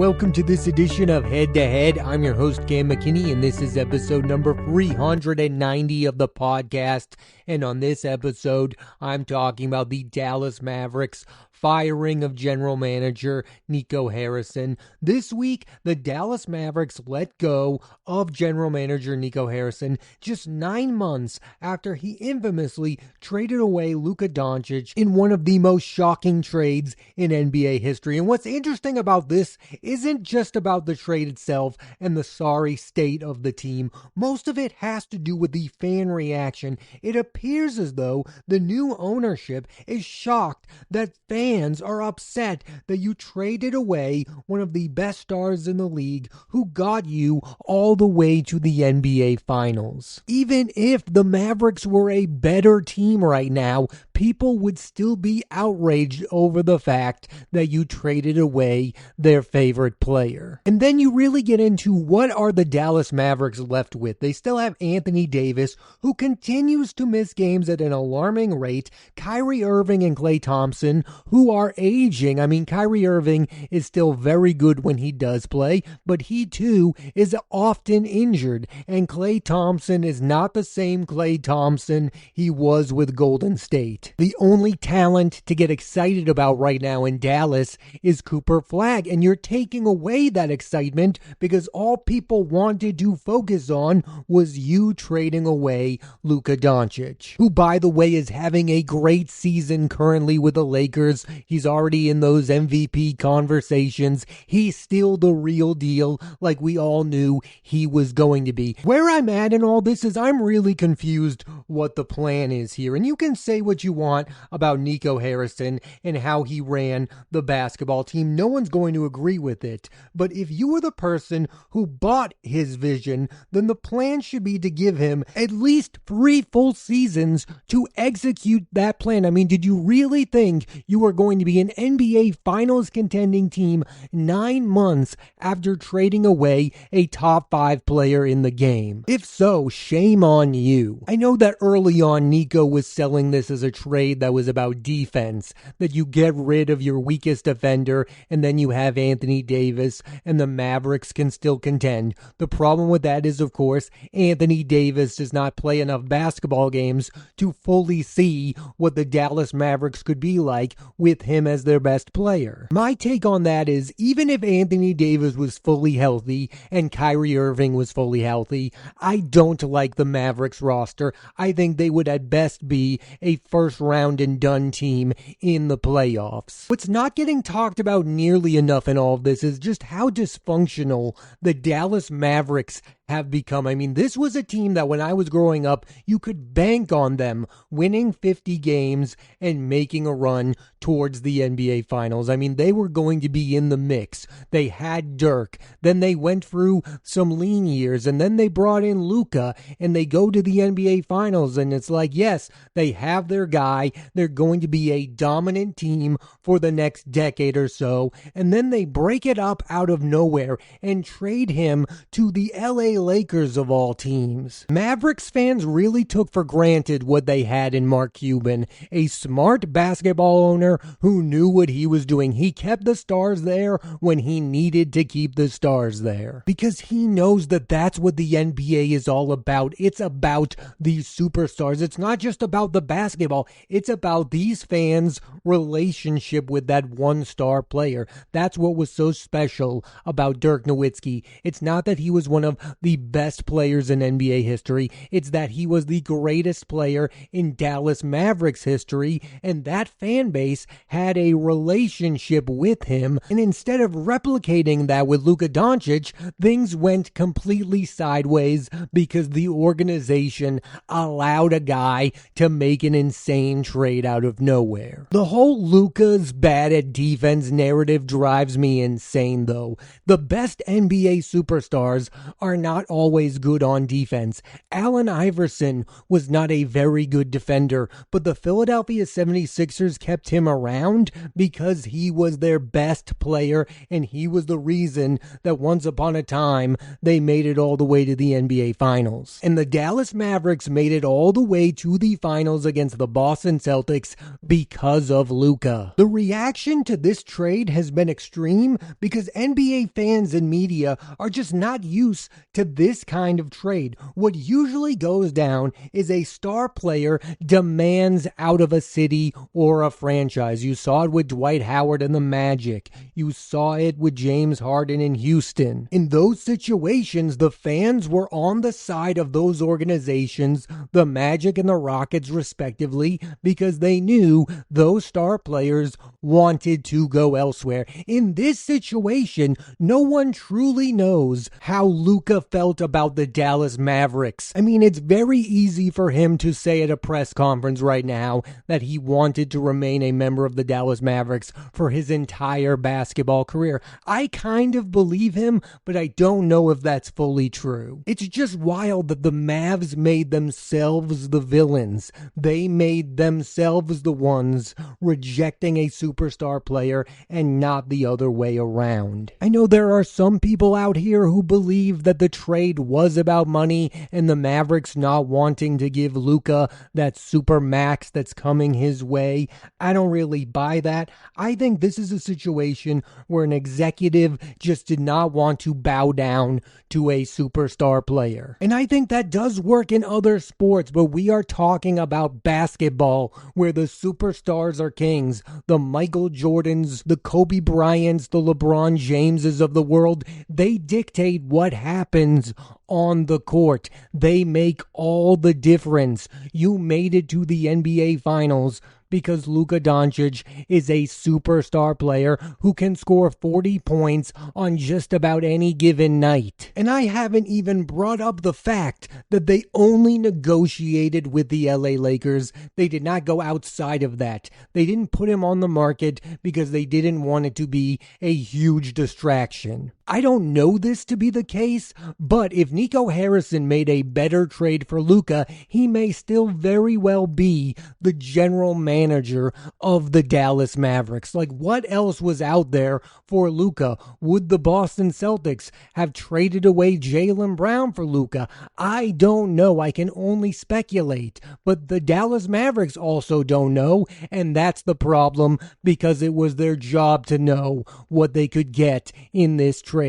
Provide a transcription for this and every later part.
Welcome to this edition of Head to Head. I'm your host, Cam McKinney, and this is episode number 390 of the podcast. And on this episode, I'm talking about the Dallas Mavericks firing of general manager Nico Harrison. This week, the Dallas Mavericks let go of general manager Nico Harrison just 9 months after he infamously traded away Luka Doncic in one of the most shocking trades in NBA history. And what's interesting about this isn't just about the trade itself and the sorry state of the team. Most of it has to do with the fan reaction. It appears as though the new ownership is shocked that fans are upset that you traded away one of the best stars in the league who got you all the way to the NBA Finals. Even if the Mavericks were a better team right now, people would still be outraged over the fact that you traded away their favorite player. And then you really get into what are the Dallas Mavericks left with. They still have Anthony Davis, who continues to miss games at an alarming rate, Kyrie Irving and Klay Thompson, who are aging. I mean, Kyrie Irving is still very good when he does play, but he too is often injured, and Klay Thompson is not the same Klay Thompson he was with Golden State. The only talent to get excited about right now in Dallas is Cooper Flagg, and you're taking away that excitement because all people wanted to focus on was you trading away Luka Doncic, who, by the way, is having a great season currently with the Lakers. He's already in those MVP conversations. He's still the real deal, like we all knew he was going to be. Where I'm at in all this is I'm really confused what the plan is here. And you can say what you want about Nico Harrison and how he ran the basketball team. No one's going to agree with it. But if you were the person who bought his vision, then the plan should be to give him at least 3 full seasons to execute that plan. I mean, did you really think you were going to be an NBA Finals contending team 9 months after trading away a top 5 player in the game? If so, shame on you. I know that early on Nico was selling this as a trade that was about defense, that you get rid of your weakest defender and then you have Anthony Davis and the Mavericks can still contend. The problem with that is, of course, Anthony Davis does not play enough basketball games to fully see what the Dallas Mavericks could be like with him as their best player. My take on that is, even if Anthony Davis was fully healthy and Kyrie Irving was fully healthy, I don't like the Mavericks roster. I think they would at best be a first round and done team in the playoffs. What's not getting talked about nearly enough in all of this is just how dysfunctional the Dallas Mavericks have become. I mean, this was a team that when I was growing up, you could bank on them winning 50 games and making a run towards the NBA Finals. I mean, they were going to be in the mix. They had Dirk, then they went through some lean years, and then they brought in Luka, and they go to the NBA Finals, and it's like, yes, they have their guy. They're going to be a dominant team for the next decade or so, and then they break it up out of nowhere and trade him to the LA Lakers of all teams. Mavericks fans really took for granted what they had in Mark Cuban, a smart basketball owner who knew what he was doing. He kept the stars there when he needed to keep the stars there because he knows that that's what the NBA is all about. It's about these superstars. It's not just about the basketball. It's about these fans' relationship with that one star player. That's what was so special about Dirk Nowitzki. It's not that he was one of the best players in NBA history. It's that he was the greatest player in Dallas Mavericks history, and that fan base had a relationship with him. And instead of replicating that with Luka Doncic, things went completely sideways because the organization allowed a guy to make an insane trade out of nowhere. The whole Luka's bad at defense narrative drives me insane, though. The best NBA superstars are not not always good on defense. Allen Iverson was not a very good defender, but the Philadelphia 76ers kept him around because he was their best player, and he was the reason that once upon a time they made it all the way to the NBA Finals. And the Dallas Mavericks made it all the way to the finals against the Boston Celtics because of Luka. The reaction to this trade has been extreme because NBA fans and media are just not used to this kind of trade. What usually goes down is a star player demands out of a city or a franchise. You saw it with Dwight Howard and the Magic. You saw it with James Harden in Houston. In those situations, the fans were on the side of those organizations, the Magic and the Rockets respectively, because they knew those star players wanted to go elsewhere. In this situation, no one truly knows how Luka felt about the Dallas Mavericks. I mean, it's very easy for him to say at a press conference right now that he wanted to remain a member of the Dallas Mavericks for his entire basketball career. I kind of believe him, but I don't know if that's fully true. It's just wild that the Mavs made themselves the villains. They made themselves the ones rejecting a superstar player and not the other way around. I know there are some people out here who believe that the trade was about money and the Mavericks not wanting to give Luka that super max that's coming his way. I don't really buy that. I think this is a situation where an executive just did not want to bow down to a superstar player. And I think that does work in other sports, but we are talking about basketball where the superstars are kings. The Michael Jordans, the Kobe Bryants, the LeBron Jameses of the world, they dictate what happens on the court. They make all the difference. You made it to the NBA Finals because Luka Doncic is a superstar player who can score 40 points on just about any given night. And I haven't even brought up the fact that they only negotiated with the LA Lakers. They did not go outside of that. They didn't put him on the market because they didn't want it to be a huge distraction. I don't know this to be the case, but if Nico Harrison made a better trade for Luka, he may still very well be the general manager of the Dallas Mavericks. Like, what else was out there for Luka? Would the Boston Celtics have traded away Jaylen Brown for Luka? I don't know. I can only speculate. But the Dallas Mavericks also don't know, and that's the problem because it was their job to know what they could get in this trade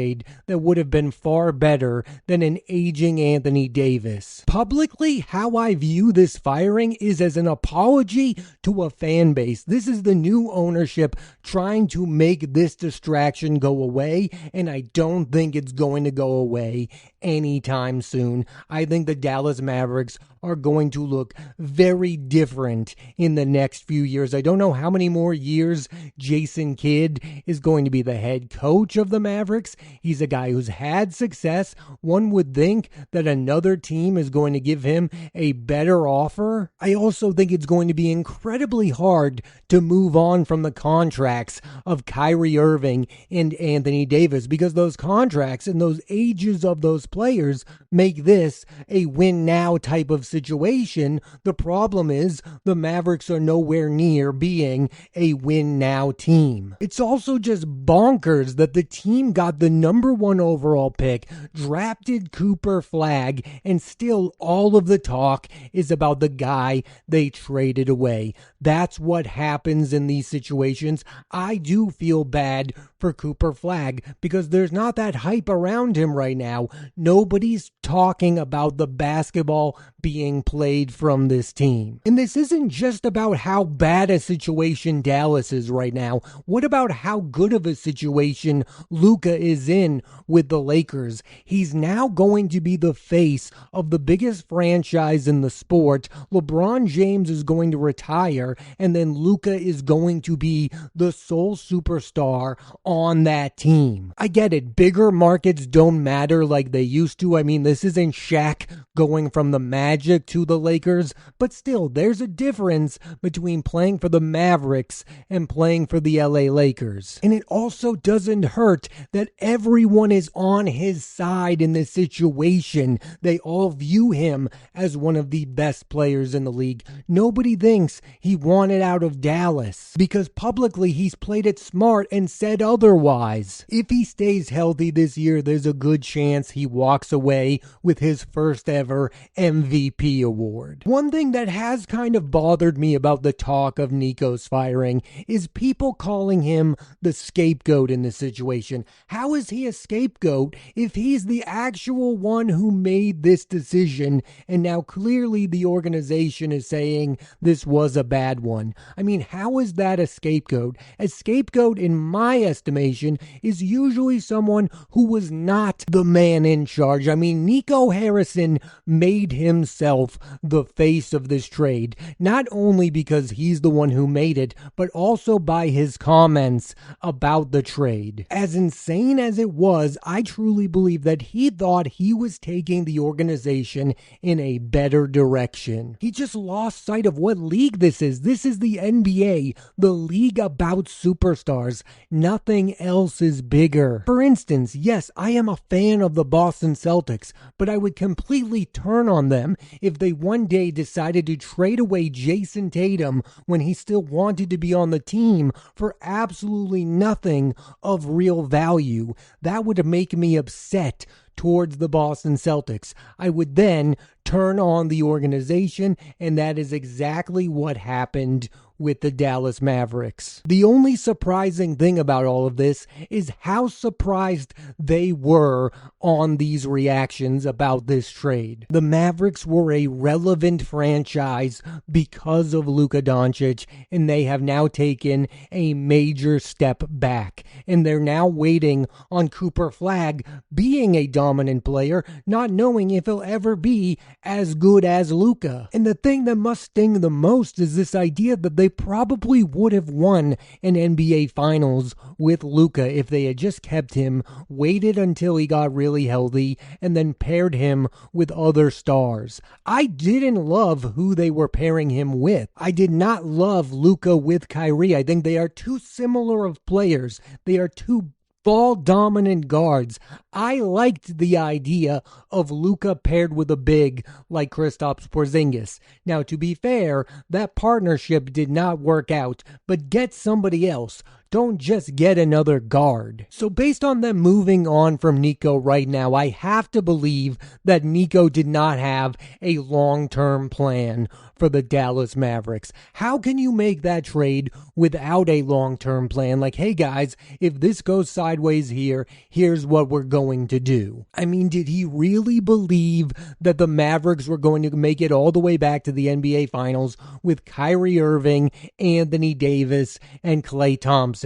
that would have been far better than an aging Anthony Davis. Publicly, how I view this firing is as an apology to a fan base. This is the new ownership trying to make this distraction go away, and I don't think it's going to go away anytime soon. I think the Dallas Mavericks are going to look very different in the next few years. I don't know how many more years Jason Kidd is going to be the head coach of the Mavericks. He's a guy who's had success. One would think that another team is going to give him a better offer. I also think it's going to be incredibly hard to move on from the contracts of Kyrie Irving and Anthony Davis because those contracts and those ages of those players make this a win now type of situation. The problem is the Mavericks are nowhere near being a win now team. It's also just bonkers that the team got the number 1 overall pick, drafted Cooper Flagg, and still all of the talk is about the guy they traded away. That's what happens in these situations. I do feel bad for Cooper Flagg because there's not that hype around him right now. Nobody's talking about the basketball being played from this team. And this isn't just about how bad a situation Dallas is right now. What about how good of a situation Luka is in with the Lakers? He's now going to be the face of the biggest franchise in the sport. LeBron James is going to retire, and then Luka is going to be the sole superstar on that team. I get it. Bigger markets don't matter like they used to. I mean, this isn't Shaq going from the Magic allergic to the Lakers, but still, there's a difference between playing for the Mavericks and playing for the LA Lakers. And it also doesn't hurt that everyone is on his side in this situation. They all view him as one of the best players in the league. Nobody thinks he wanted out of Dallas because publicly he's played it smart and said otherwise. If he stays healthy this year, there's a good chance he walks away with his first ever MVP award. One thing that has kind of bothered me about the talk of Nico's firing is people calling him the scapegoat in this situation. How is he a scapegoat if he's the actual one who made this decision and now clearly the organization is saying this was a bad one? I mean, how is that a scapegoat? A scapegoat, in my estimation, is usually someone who was not the man in charge. I mean, Nico Harrison made himself the face of this trade, not only because he's the one who made it, but also by his comments about the trade. As insane as it was, I truly believe that he thought he was taking the organization in a better direction. He just lost sight of what league this is. This is the NBA, the league about superstars. Nothing else is bigger. For instance, yes, I am a fan of the Boston Celtics, but I would completely turn on them if they one day decided to trade away Jason Tatum when he still wanted to be on the team for absolutely nothing of real value. That would make me upset towards the Boston Celtics. I would then turn on the organization, and that is exactly what happened with the Dallas Mavericks. The only surprising thing about all of this is how surprised they were on these reactions about this trade. The Mavericks were a relevant franchise because of Luka Doncic, and they have now taken a major step back. And they're now waiting on Cooper Flagg being a dominant player, not knowing if he'll ever be as good as Luka. And the thing that must sting the most is this idea that they probably would have won an NBA Finals with Luka if they had just kept him, waited until he got really healthy, and then paired him with other stars. I didn't love who they were pairing him with. I did not love Luka with Kyrie. I think they are too similar of players. They are too ball-dominant guards. I liked the idea of Luka paired with a big like Kristaps Porzingis. Now, to be fair, that partnership did not work out, but get somebody else. Don't just get another guard. So based on them moving on from Nico right now, I have to believe that Nico did not have a long-term plan for the Dallas Mavericks. How can you make that trade without a long-term plan? Like, hey guys, if this goes sideways here, here's what we're going to do. I mean, did he really believe that the Mavericks were going to make it all the way back to the NBA Finals with Kyrie Irving, Anthony Davis, and Klay Thompson?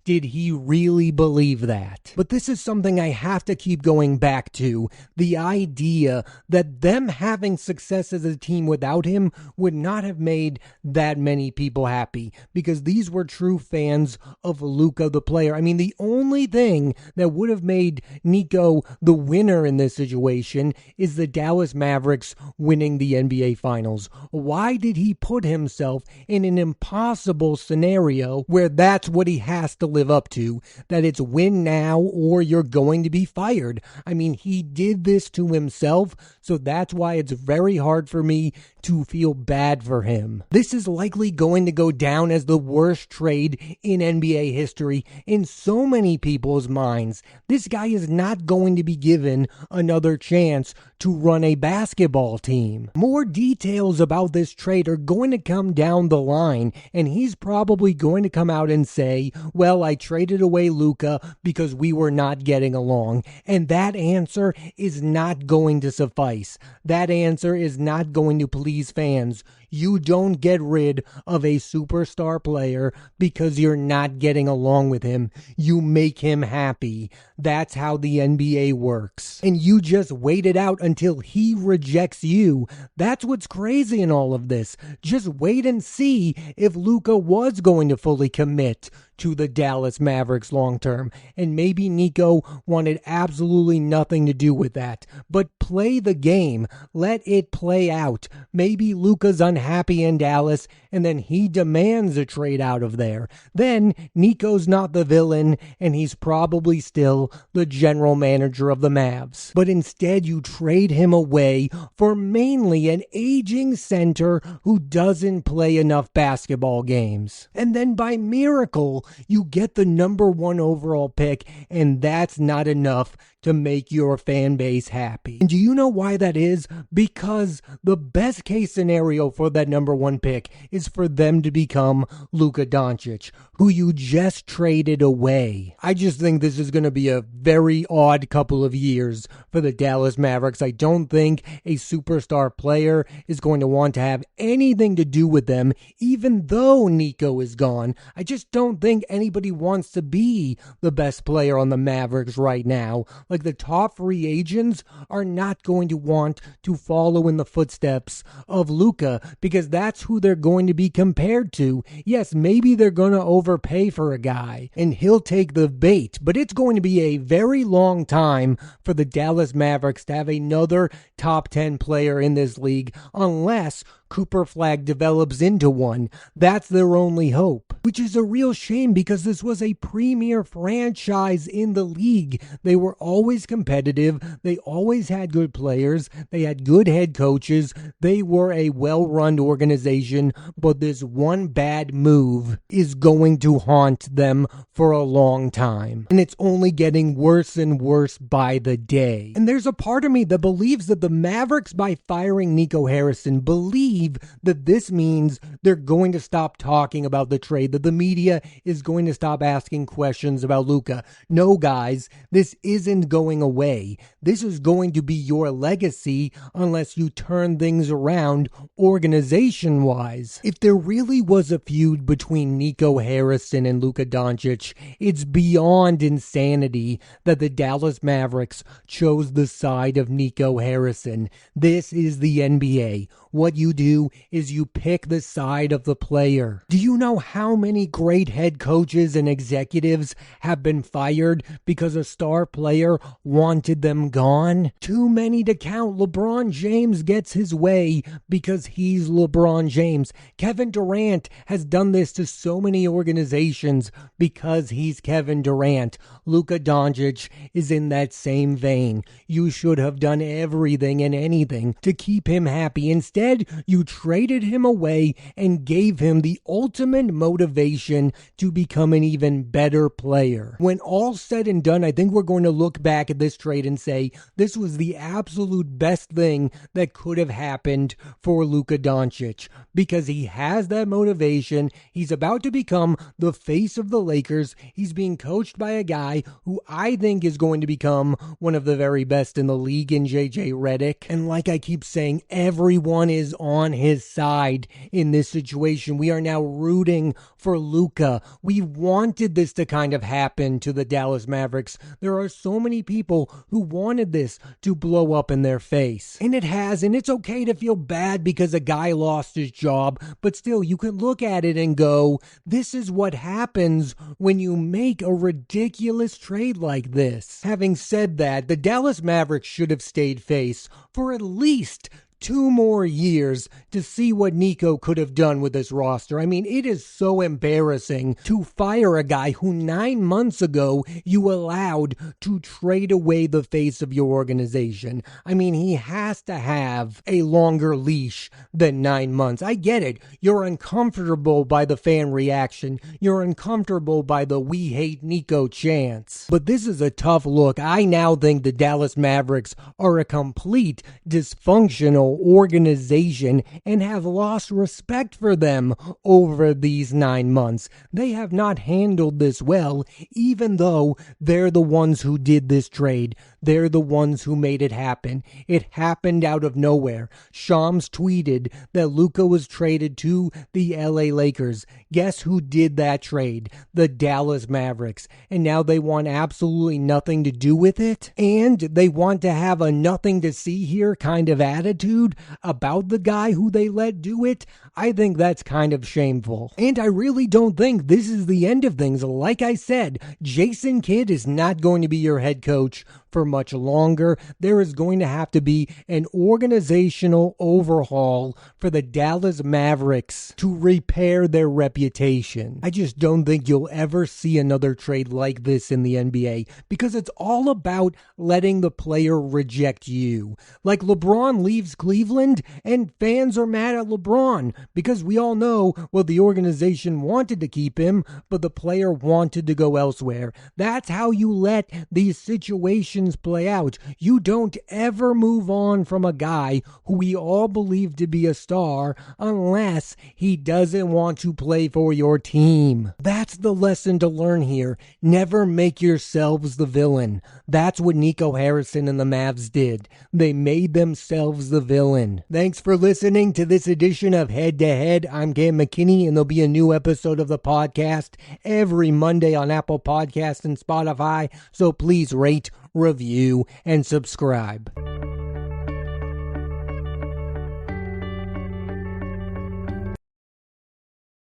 Did he really believe that? But this is something I have to keep going back to. The idea that them having success as a team without him would not have made that many people happy, because these were true fans of Luka the player. I mean, the only thing that would have made Nico the winner in this situation is the Dallas Mavericks winning the NBA Finals. Why did he put himself in an impossible scenario where that's what he has to live up to, that it's win now or you're going to be fired? I mean, he did this to himself, so that's why it's very hard for me to feel bad for him. This is likely going to go down as the worst trade in NBA history in so many people's minds. This guy is not going to be given another chance to run a basketball team. More details about this trade are going to come down the line, and he's probably going to come out and say, well, I traded away Luka because we were not getting along. And that answer is not going to suffice. That answer is not going to please fans. You don't get rid of a superstar player because you're not getting along with him. You make him happy. That's how the NBA works. And you just wait it out until he rejects you. That's what's crazy in all of this. Just wait and see if Luka was going to fully commit to the Dallas Mavericks long term. And maybe Nico wanted absolutely nothing to do with that. But play the game. Let it play out. Maybe Luka's unhappy in Dallas and then he demands a trade out of there. Then Nico's not the villain and he's probably still the general manager of the Mavs. But instead you trade him away for mainly an aging center who doesn't play enough basketball games. And then by miracle, you get the number 1 overall pick, and that's not enough to make your fan base happy. And do you know why that is? Because the best case scenario for that number 1 pick is for them to become Luka Doncic, who you just traded away. I just think this is going to be a very odd couple of years for the Dallas Mavericks. I don't think a superstar player is going to want to have anything to do with them, even though Nico is gone. I just don't think anybody wants to be the best player on the Mavericks right now. Like, the top free agents are not going to want to follow in the footsteps of Luka because that's who they're going to be compared to. Yes, maybe they're going to overpay for a guy and he'll take the bait, but it's going to be a very long time for the Dallas Mavericks to have another top 10 player in this league unless Cooper Flag develops into one. That's their only hope, which is a real shame because this was a premier franchise in the league. They were always competitive. They always had good players. They had good head coaches. They were a well-run organization, but this one bad move is going to haunt them for a long time. And it's only getting worse and worse by the day. And there's a part of me that believes that the Mavericks, by firing Nico Harrison, believe that this means they're going to stop talking about the trade, that the media is going to stop asking questions about Luka. No, guys, this isn't going away. This is going to be your legacy unless you turn things around organization-wise. If there really was a feud between Nico Harrison and Luka Doncic, it's beyond insanity that the Dallas Mavericks chose the side of Nico Harrison. This is the NBA. What you do is you pick the side of the player. Do you know how many great head coaches and executives have been fired because a star player wanted them gone? Too many to count. LeBron James gets his way because he's LeBron James. Kevin Durant has done this to so many organizations because he's Kevin Durant. Luka Doncic is in that same vein. You should have done everything and anything to keep him happy. Instead, you traded him away and gave him the ultimate motivation to become an even better player. When all's said and done, I think we're going to look back at this trade and say this was the absolute best thing that could have happened for Luka Doncic because he has that motivation. He's about to become the face of the Lakers. He's being coached by a guy who I think is going to become one of the very best in the league in JJ Redick. And like I keep saying, everyone is on his side in this situation. We are now rooting for Luka. We wanted this to kind of happen to the Dallas Mavericks. There are so many people who wanted this to blow up in their face. And it has, and it's okay to feel bad because a guy lost his job, but still you can look at it and go, this is what happens when you make a ridiculous trade like this. Having said that, the Dallas Mavericks should have stayed face for at least 2 more years to see what Nico could have done with this roster. I mean, it is so embarrassing to fire a guy who 9 months ago you allowed to trade away the face of your organization. I mean, he has to have a longer leash than 9 months. I get it. You're uncomfortable by the fan reaction. You're uncomfortable by the "we hate Nico" chants. But this is a tough look. I now think the Dallas Mavericks are a complete dysfunctional organization and have lost respect for them over these 9 months. They have not handled this well, even though they're the ones who did this trade. They're the ones who made it happen. It happened out of nowhere. Shams tweeted that Luka was traded to the LA Lakers. Guess who did that trade? The Dallas Mavericks. And now they want absolutely nothing to do with it? And they want to have a nothing to see here kind of attitude about the guy who they let do it? I think that's kind of shameful. And I really don't think this is the end of things. Like I said, Jason Kidd is not going to be your head coach for much longer. There is going to have to be an organizational overhaul for the Dallas Mavericks to repair their reputation. I just don't think you'll ever see another trade like this in the NBA because it's all about letting the player reject you. Like LeBron leaves Cleveland and fans are mad at LeBron because we all know, well, the organization wanted to keep him, but the player wanted to go elsewhere. That's how you let these situations play out. You don't ever move on from a guy who we all believe to be a star unless he doesn't want to play for your team. That's the lesson to learn here. Never make yourselves the villain. That's what Nico Harrison and the Mavs did. They made themselves the villain. Thanks for listening to this edition of Head to Head. I'm Cam McKinney, and there'll be a new episode of the podcast every Monday on Apple Podcasts and Spotify, so please rate, review, and subscribe.